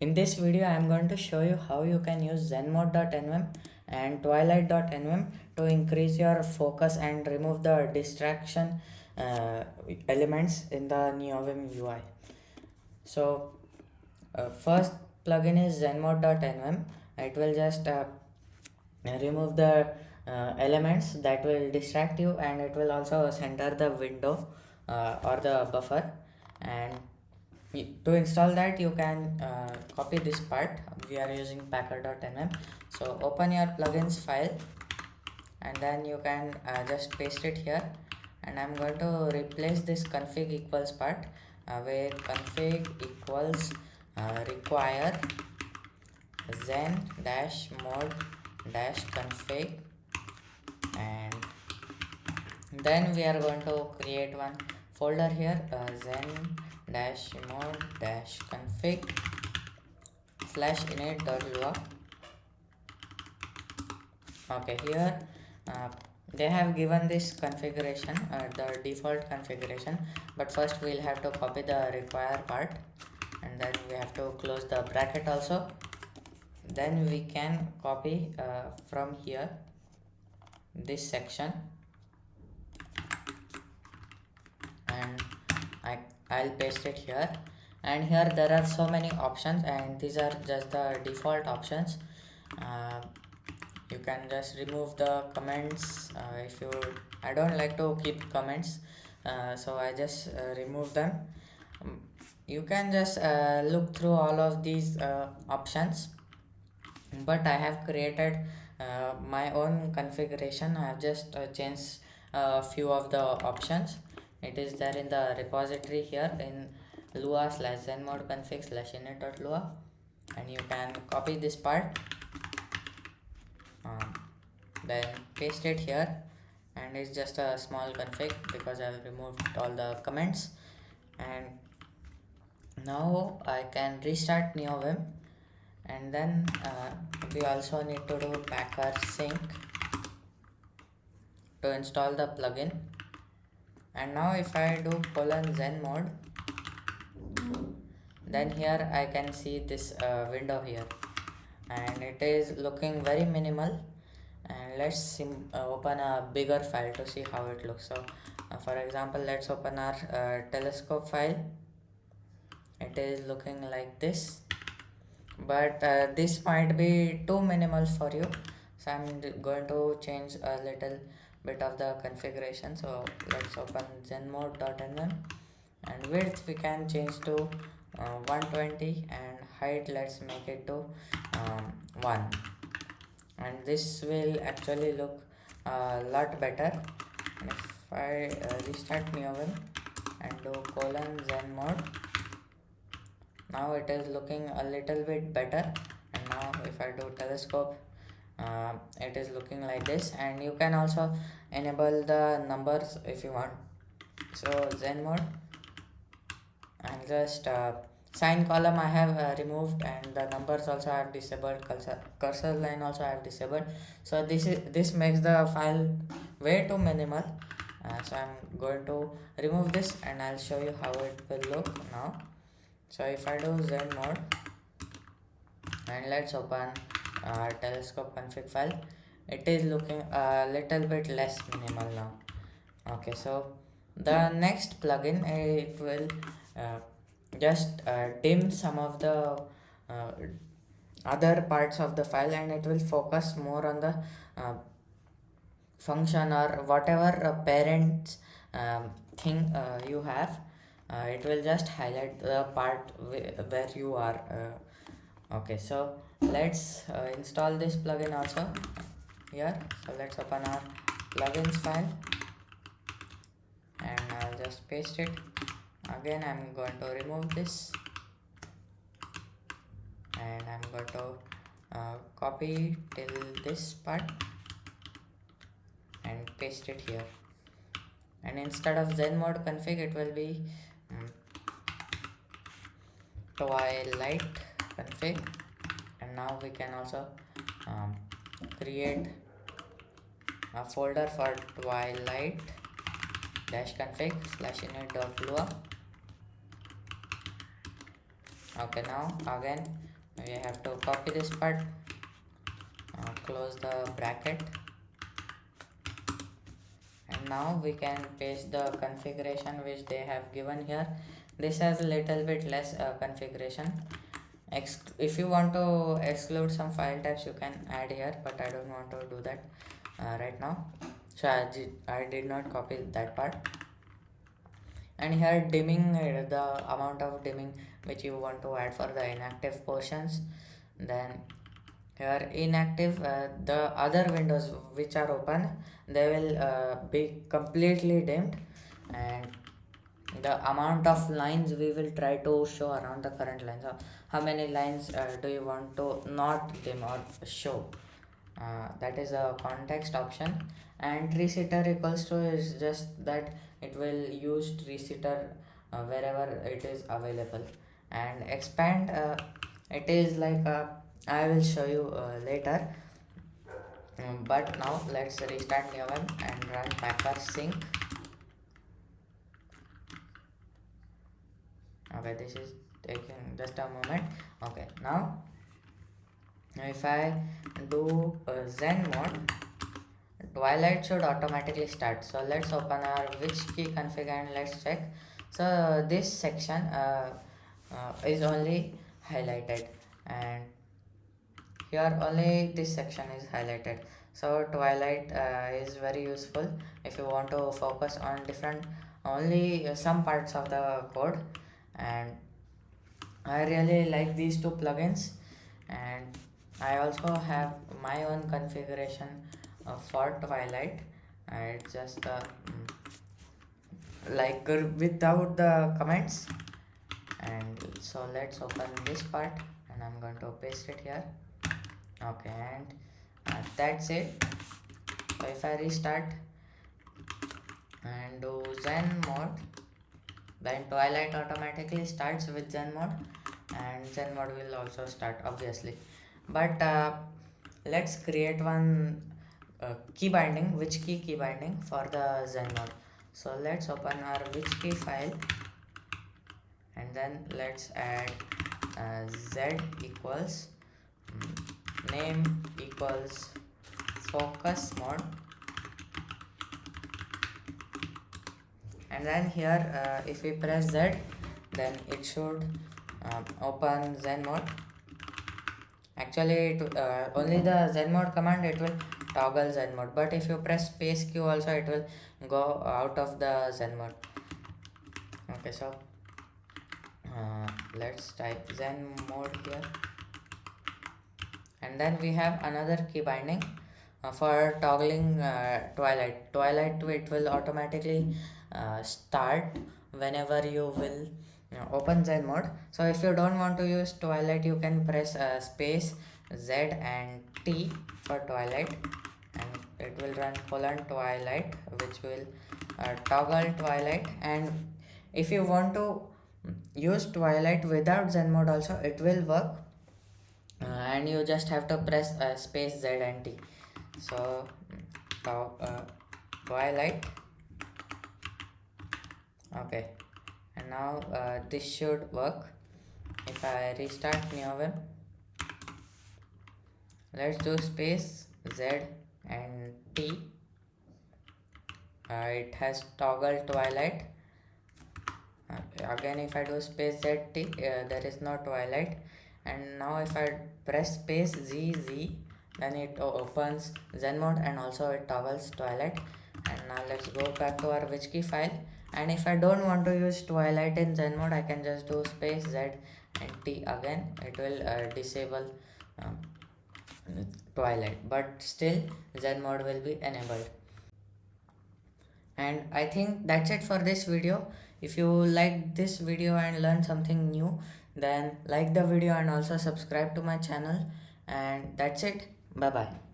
In this video, I am going to show you how you can use zenmode.nvim and twilight.nvim to increase your focus and remove the distraction uh, elements in the NeoVim UI. So, first plugin is zenmode.nvim. It will just remove the elements that will distract you, and it will also center the window or the buffer. And to install that, you can copy this part. We are using packer.nm. So open your plugins file, and then you can just paste it here. And I'm going to replace this config equals part where config equals require zen dash mode dash config, and then we are going to create one folder here, zen dash mode dash config slash init.lua. Okay, here they have given this configuration, the default configuration, but first we'll have to copy the require part, and then we have to close the bracket also. Then we can copy from here this section, and I'll paste it here. And here there are so many options, and these are just the default options. You can just remove the comments if you I don't like to keep comments, so I just remove them. You can just look through all of these options, but I have created my own configuration. I have just changed a few of the options. It is there in the repository here in lua slash zenmode config slash init.lua, and you can copy this part, then paste it here. And it's just a small config because I've removed all the comments. And now I can restart NeoVim, and then we also need to do packer sync to install the plugin. And now if I do :zenmode, then here I can see this window here, and it is looking very minimal. And let's open a bigger file to see how it looks. So for example, let's open our telescope file. It is looking like this, but this might be too minimal for you, so I'm going to change a little bit of the configuration. So let's open zenmode.nm, and width we can change to 120, and height let's make it to 1, and this will actually look a lot better. And if I restart NeoVim and do :zenmode, now it is looking a little bit better. And now if I do telescope, it is looking like this. And you can also enable the numbers if you want. So zenmode, and just sign column I have removed, and the numbers also I have disabled, cursor line also I have disabled. So this makes the file way too minimal. So I'm going to remove this, and I'll show you how it will look now. So if I do zenmode, and let's open telescope config file, it is looking a little bit less minimal now. Okay, so the next plugin, it will just dim some of the uh, other parts of the file, and it will focus more on the function or whatever parent thing you have. It will just highlight the part where you are. Okay, so let's install this plugin also here. So let's open our plugins file, and I'll just paste it. Again, I'm going to remove this, and I'm going to copy till this part and paste it here. And instead of zenmode config, it will be twilight config. And now we can also create a folder for twilight dash config slash init.lua. Okay, now again we have to copy this part, close the bracket, and now we can paste the configuration which they have given here. This has a little bit less configuration. If you want to exclude some file types, you can add here, but I don't want to do that right now, so I did not copy that part. And here dimming, the amount of dimming which you want to add for the inactive portions. Then here inactive, the other windows which are open, they will be completely dimmed, and the amount of lines we will try to show around the current line. So how many lines do you want to not dim or show? That is a context option. And tree sitter equals to is just that it will use tree sitter wherever it is available. And expand, it is like I will show you later. But now let's restart Neovan and run packer sync. Okay, this is taking just a moment. Okay, now if I do Zen mode, Twilight should automatically start. So let's open our which key config and let's check. So this section is only highlighted, and here only this section is highlighted. So Twilight is very useful if you want to focus on different only some parts of the code. And I really like these two plugins, and I also have my own configuration for Twilight. It's just like without the comments. And so let's open this part, and I'm going to paste it here. Okay, and that's it. So if I restart and do Zen mode, then Twilight automatically starts with Zen mode, and Zen mode will also start obviously. But let's create one key binding, which key binding for the Zen mode. So let's open our which key file, and then let's add z equals name equals focus mode. And then here if we press Z, then it should open Zen mode. Actually only the Zen mode command, it will toggle Zen mode, but if you press space Q also, it will go out of the Zen mode. Okay, so let's type Zen mode here, and then we have another key binding for toggling Twilight it will automatically start whenever you will open Zen mode. So if you don't want to use Twilight, you can press space Z and T for Twilight, and it will run :Twilight, which will toggle Twilight. And if you want to use Twilight without Zen mode also, it will work, and you just have to press space Z and T. So Twilight. Okay, and now this should work. If I restart Neovan, let's do space Z and T. It has toggled Twilight. Again, if I do space Z T, there is no Twilight. And now if I press space Z, then it opens Zen mode, and also it toggles Twilight. And now let's go back to our which key file, and if I don't want to use Twilight in Zen mode, I can just do space Z and T again. It will disable Twilight, but still Zen mode will be enabled. And I think that's it for this video. If you liked this video and learned something new, then like the video and also subscribe to my channel. And that's it. Bye bye.